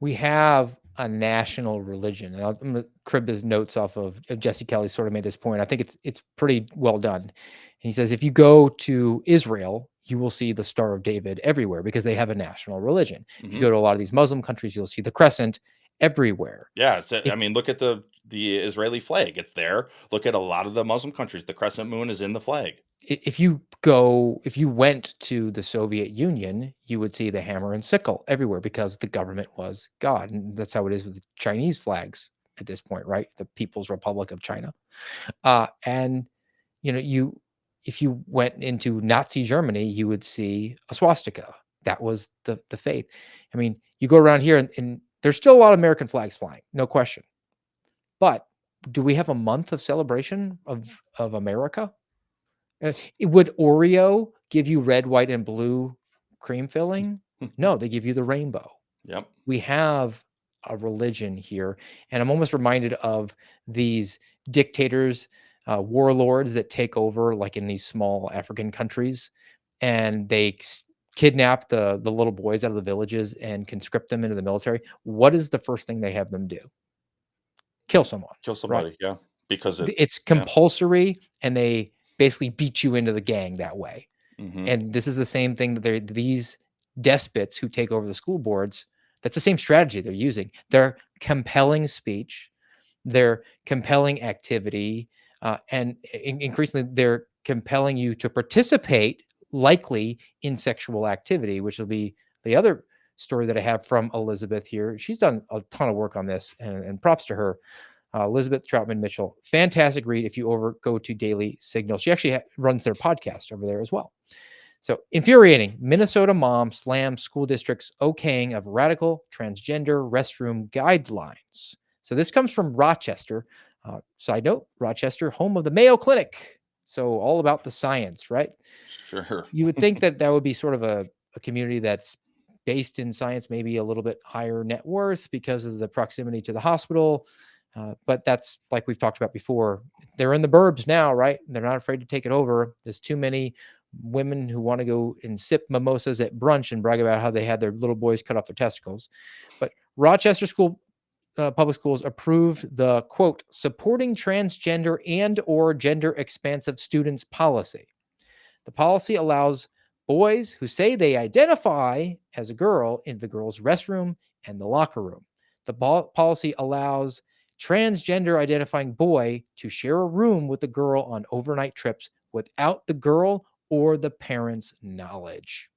We have a national religion. And I'm going to crib his notes off of Jesse Kelly. Sort of made this point. I think it's pretty well done. And he says if you go to Israel, you will see the Star of David everywhere because they have a national religion. If you go to a lot of these Muslim countries, you'll see the crescent everywhere.
Yeah, I mean, look at the Israeli flag. It's there. Look at a lot of the Muslim countries. The crescent moon is in the flag.
If you went to the Soviet Union, you would see the hammer and sickle everywhere because the government was God. And that's how it is with the Chinese flags at this point, right? The People's Republic of China. And if you went into Nazi Germany, you would see a swastika. That was the faith. I mean, you go around here and there's still a lot of American flags flying, no question. But do we have a month of celebration of America? Would Oreo give you red, white, and blue cream filling? No, they give you the rainbow.
Yep.
We have a religion here, and I'm almost reminded of these dictators, warlords that take over, like in these small African countries, and they kidnap the little boys out of the villages and conscript them into the military. What is the first thing they have them do? Kill someone.
Kill somebody,
Right?
yeah. Because
It's compulsory, and they basically beat you into the gang that way.
Mhm.
And this is the same thing that these despots who take over the school boards, that's the same strategy they're using. They're compelling speech, they're compelling activity, and increasingly they're compelling you to participate likely in sexual activity, which will be the other story that I have from Elizabeth here. She's done a ton of work on this, and props to her. Elizabeth Troutman Mitchell, fantastic read if you go to Daily Signal. She actually runs their podcast over there as well. So infuriating. Minnesota mom slams school district's okaying of radical transgender restroom guidelines. So this comes from Rochester. Side note, Rochester, home of the Mayo Clinic. So all about the science, right?
Sure.
You would think that would be sort of a community that's based in science, maybe a little bit higher net worth because of the proximity to the hospital. But that's like we've talked about before. They're in the burbs now, right? They're not afraid to take it over. There's too many women who want to go and sip mimosas at brunch and brag about how they had their little boys cut off their testicles. But Rochester Public Schools approved the quote supporting transgender and or gender expansive students policy. The policy allows boys who say they identify as a girl in the girls' restroom and the locker room. The policy allows transgender identifying boy to share a room with the girl on overnight trips without the girl or the parents' knowledge.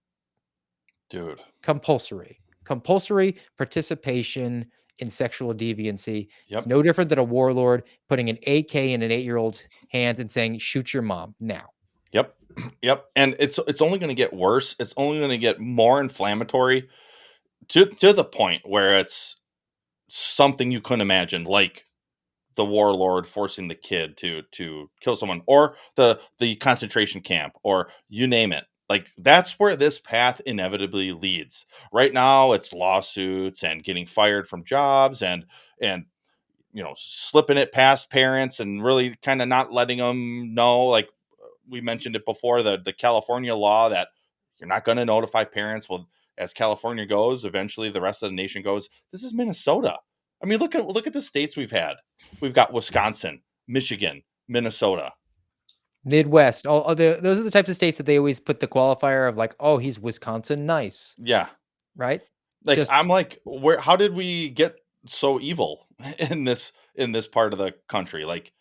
Dude.
Compulsory participation in sexual deviancy.
Yep.
It's no different than a warlord putting an AK in an 8-year-old's hands and saying, shoot your mom now.
Yep. Yep. And it's only going to get worse. It's only going to get more inflammatory to the point where it's something you couldn't imagine, like the warlord forcing the kid to kill someone, or the concentration camp, or you name it. Like, that's where this path inevitably leads. Right now, it's lawsuits and getting fired from jobs and slipping it past parents and really kind of not letting them know. Like we mentioned it before, the California law that you're not going to notify parents. Well, as California goes, eventually the rest of the nation goes. This is Minnesota. I mean, look at the states we've had. We've got Wisconsin, Michigan, Minnesota.
Midwest. Those are the types of states that they always put the qualifier of like, oh, he's Wisconsin, nice,
Yeah.
right?
Like,
Just
I'm like, how did we get so evil in this part of the country? Like,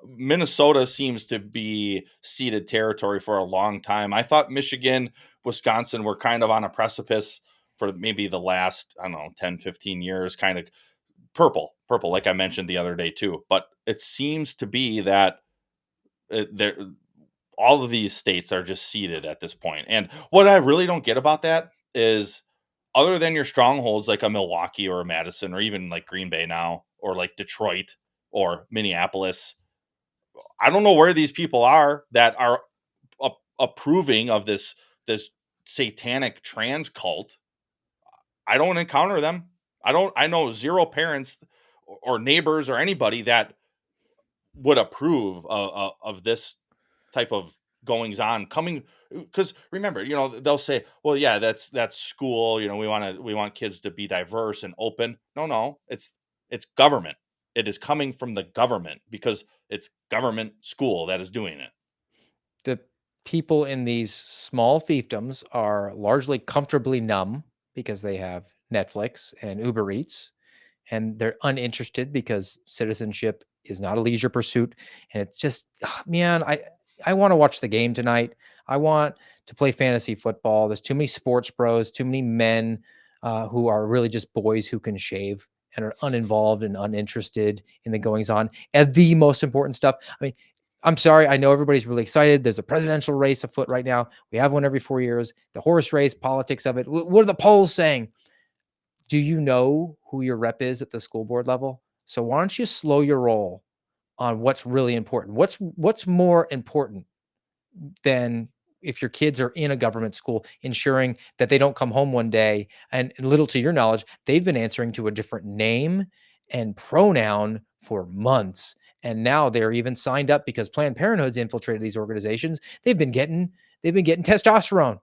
Minnesota seems to be ceded territory for a long time. I thought Michigan, Wisconsin were kind of on a precipice for maybe the last, I don't know, 10, 15 years, kind of purple, like I mentioned the other day too. But it seems to be that there, all of these states are just seeded at this point. And what I really don't get about that is, other than your strongholds like a Milwaukee or a Madison or even like Green Bay now, or like Detroit or Minneapolis, I don't know where these people are that are approving of this satanic trans cult. I don't encounter them. I know zero parents or neighbors or anybody that would approve of this type of goings on coming. Because remember, they'll say, well, yeah, that's school, we want kids to be diverse and open. No, it's government. It is coming from the government because it's government school that is doing it.
the people in these small fiefdoms are largely comfortably numb because they have Netflix and Uber Eats, and they're uninterested because citizenship is not a leisure pursuit. And it's just, man, I want to watch the game tonight. I want to play fantasy football. There's too many sports bros, too many men who are really just boys who can shave and are uninvolved and uninterested in the goings on and the most important stuff. I mean, I'm sorry. I know everybody's really excited. There's a presidential race afoot right now. We have one every 4 years. The horse race, politics of it. What are the polls saying? Do you know who your rep is at the school board level? So why don't you slow your roll on what's really important? What's more important than, if your kids are in a government school, ensuring that they don't come home one day and, little to your knowledge, they've been answering to a different name and pronoun for months. And now they're even signed up because Planned Parenthood's infiltrated these organizations. They've been getting testosterone,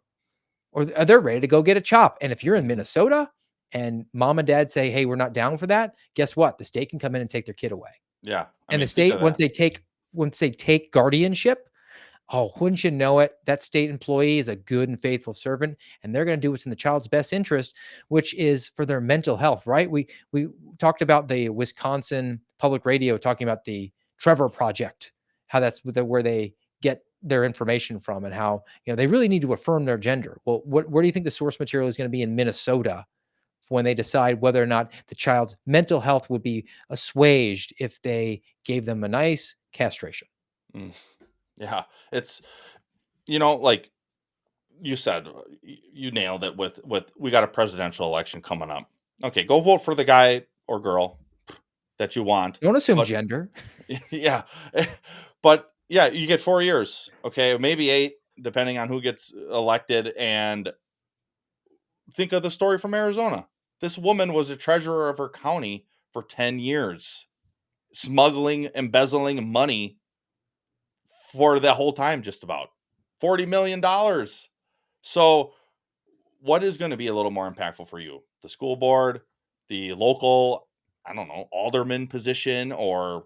or they're ready to go get a chop. And if you're in Minnesota and mom and dad say, hey, we're not down for that, guess what? The state can come in and take their kid away.
Yeah. I
And the
mean, think
state,
of that.
once they take guardianship, oh, wouldn't you know it? That state employee is a good and faithful servant, and they're going to do what's in the child's best interest, which is for their mental health, right? We talked about the Wisconsin Public Radio talking about the Trevor Project, how that's where they get their information from, and how they really need to affirm their gender. Well, where do you think the source material is going to be in Minnesota when they decide whether or not the child's mental health would be assuaged if they gave them a nice castration?
Mm. Yeah. It's, like you said, you nailed it with we got a presidential election coming up. Okay, go vote for the guy or girl that you want.
Don't assume
But
gender.
yeah, but yeah, you get 4 years. Okay, maybe 8, depending on who gets elected. And think of the story from Arizona. This woman was a treasurer of her county for 10 years, smuggling, embezzling money for the whole time, just about $40 million. So, what is going to be a little more impactful for you? The school board, the local, I don't know, alderman position, or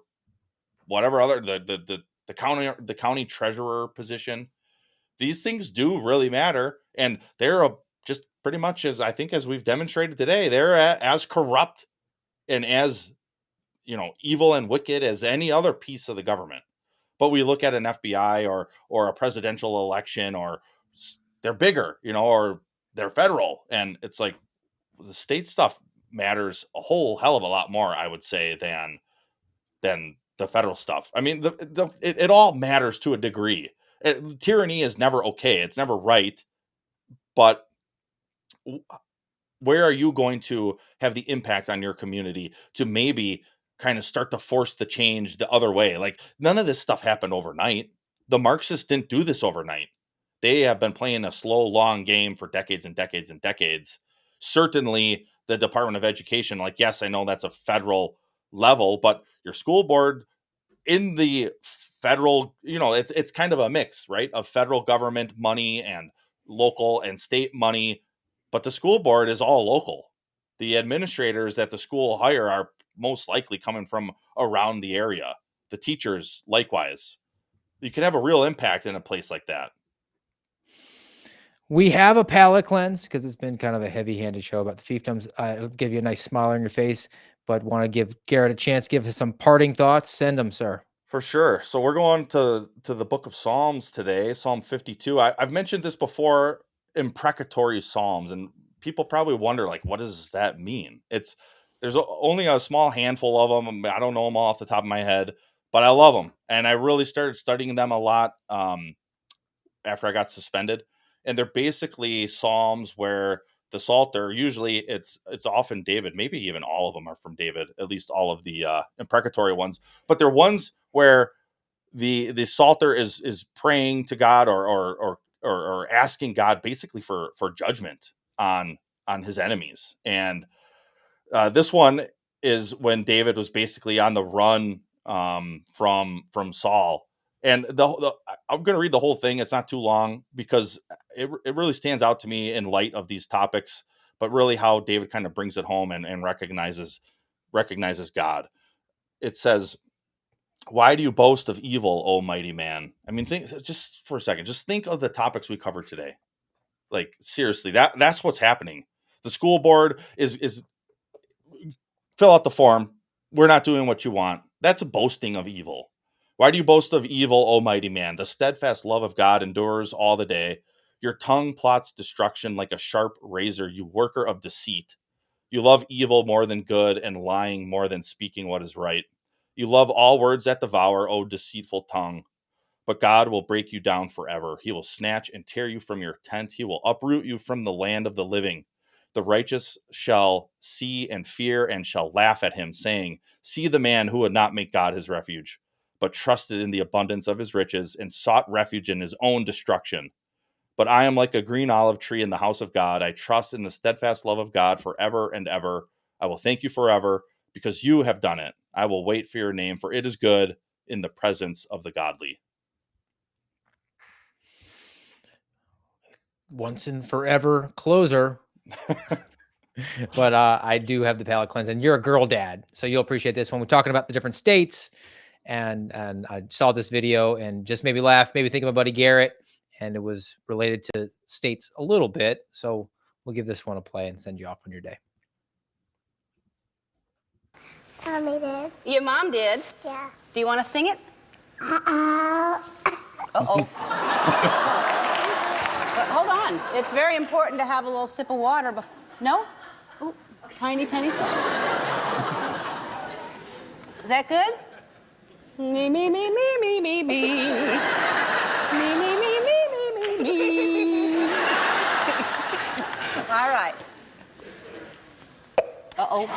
whatever other the county treasurer position. These things do really matter, and they're just pretty much, as I think, as we've demonstrated today, they're as corrupt and as evil and wicked as any other piece of the government. But we look at an FBI or a presidential election, or they're bigger, or they're federal, and it's like the state stuff matters a whole hell of a lot more, I would say, than the federal stuff. I mean, it all matters to a degree. Tyranny is never okay; it's never right. But where are you going to have the impact on your community to maybe kind of start to force the change the other way? Like, none of this stuff happened overnight. The Marxists didn't do this overnight. they have been playing a slow, long game for decades and decades and decades. Certainly the Department of Education, like, yes, I know that's a federal level, but your school board in the federal, it's kind of a mix, right, of federal government money and local and state money, but the school board is all local. The administrators that the school hire are most likely coming from around the area. The teachers, likewise. You can have a real impact in a place like that.
We have a palate cleanse because it's been kind of a heavy-handed show about the fiefdoms. It'll give you a nice smile on your face, but want to give Garrett a chance, give us some parting thoughts. Send them, sir.
For sure. So we're going to the book of Psalms today, Psalm 52. I've mentioned this before, imprecatory Psalms, and people probably wonder, like, what does that mean? There's only a small handful of them. I don't know them all off the top of my head, but I love them. And I really started studying them a lot after I got suspended. And they're basically Psalms where the Psalter, usually it's often David, maybe even all of them are from David, at least all of the imprecatory ones, but they're ones where the Psalter is praying to God or asking God basically for judgment on his enemies. And this one is when David was basically on the run from Saul. And I'm going to read the whole thing. It's not too long because it really stands out to me in light of these topics, but really how David kind of brings it home and recognizes God. It says, "Why do you boast of evil, O mighty man?" I mean, think just for a second. Just think of the topics we covered today. Like, seriously, that's what's happening. The school board is fill out the form. We're not doing what you want. That's boasting of evil. Why do you boast of evil, O mighty man? The steadfast love of God endures all the day. Your tongue plots destruction like a sharp razor, you worker of deceit. You love evil more than good and lying more than speaking what is right. You love all words that devour, O deceitful tongue. But God will break you down forever. He will snatch and tear you from your tent. He will uproot you from the land of the living. The righteous shall see and fear and shall laugh at him, saying, "See the man who would not make God his refuge, but trusted in the abundance of his riches and sought refuge in his own destruction. But I am like a green olive tree in the house of God. I trust in the steadfast love of God forever and ever. I will thank you forever because you have done it. I will wait for your name, for it is good in the presence of the godly."
Once and forever closer. But I do have the palate cleanse, and you're a girl dad, so you'll appreciate this one. We're talking about the different states, and I saw this video and just made me laugh, maybe think of my buddy Garrett, and it was related to states a little bit. So we'll give this one a play and send you off on your day.
Mommy did.
Your mom did?
Yeah.
Do you want to sing it?
Uh-oh.
Uh-oh. But hold on. It's very important to have a little sip of water. No? Ooh, tiny, tiny sip. Is that good? Me, me, me, me, me, me, me. Me, me, me, me, me, me, me. All right. Uh-oh.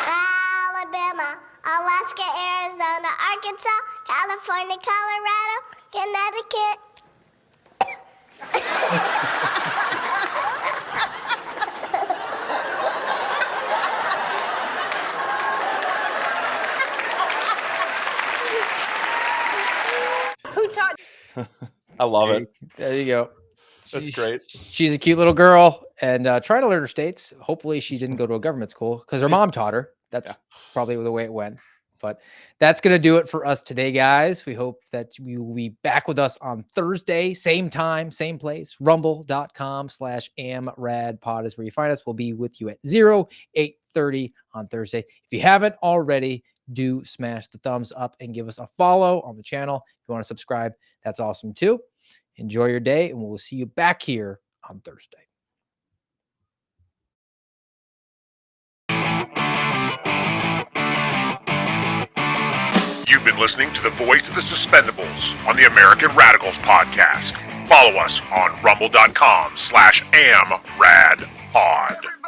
Alabama, Alaska, Arizona, Arkansas, California, Colorado, Connecticut.
Who taught?
I love it.
There you go.
That's great.
She's a cute little girl, and try to learn her states. Hopefully she didn't go to a government school because her mom taught her. That's probably the way it went. But that's going to do it for us today, guys. We hope that you will be back with us on Thursday, same time, same place. Rumble.com/amradpod is where you find us. We'll be with you at 8:30 on Thursday. If you haven't already, do smash the thumbs up and give us a follow on the channel. If you want to subscribe, that's awesome too. Enjoy your day, and we'll see you back here on Thursday.
You've been listening to the Voice of the Suspendables on the American Radicals podcast. Follow us on rumble.com/amradpod.